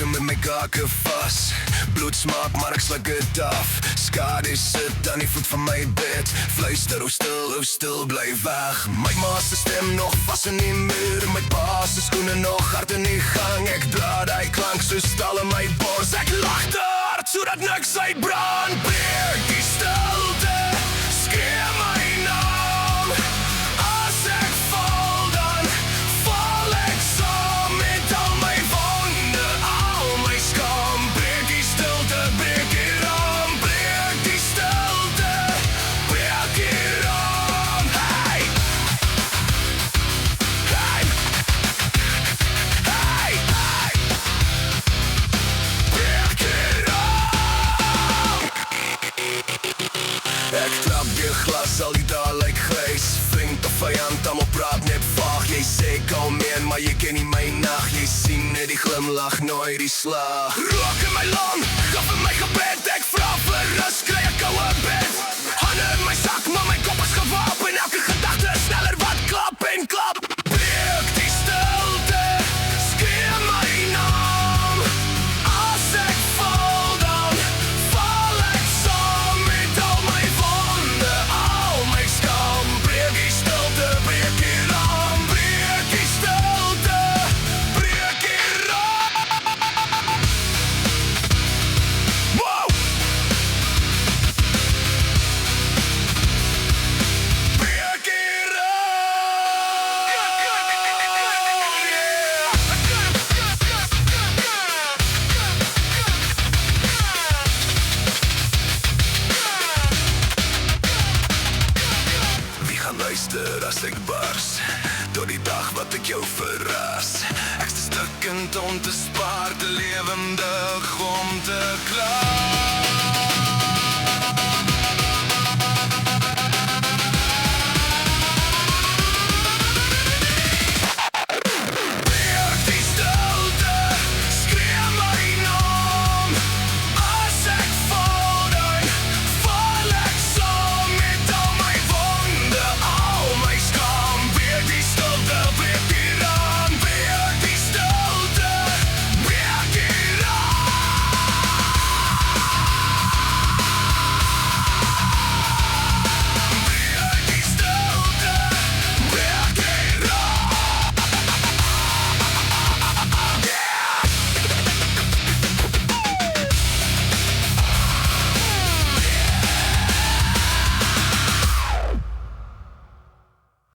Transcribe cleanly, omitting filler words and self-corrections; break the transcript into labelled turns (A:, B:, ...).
A: hakke met my kake vas. Bloed smaak maar ek sluk het af. Skade sit aan die voet van my bed. Fluister, hoe stil, bly weg. My ma se stem nog vas in die muur. My pa se skoene nog hard in die gang. Ek dra die klank so stal in my bors. Ek lag te hard sodat niks uitbrand. Breek die stilte, skree my naam. As ek val dan val ek saam met al my wonde, al my skam. Breek die stilte, breek die raam. Breek die stilte, breek die raam. Hey! Hey! Hey! Hey! Breek die raam. Ek trap die glas, al die dae lyk grys. Vriend of vyand, almal praat net vaag. Jy sê kalm in, maar jy ken nie my nag. Jy sien net die glimlach, nooit die slag. Rook in my long, gaf in my gebed. Ek vra vir rus, kry ek koue bed. Hande in my sak, maar my kop is gewapen. Elke gedagte is sneller wat klap en klap. Breek die stilte, skree my naam. As ek val dan val ek saam met al my wonde, al my skam. Breek die stilte, breek die raam. Breek die stilte, breek die raam. Wow! Breek die Wie gaan luister as ek bars? Tot die dag wat ek jou verras. Ek's te stikkend om te spaar, te lewendig om te klaar.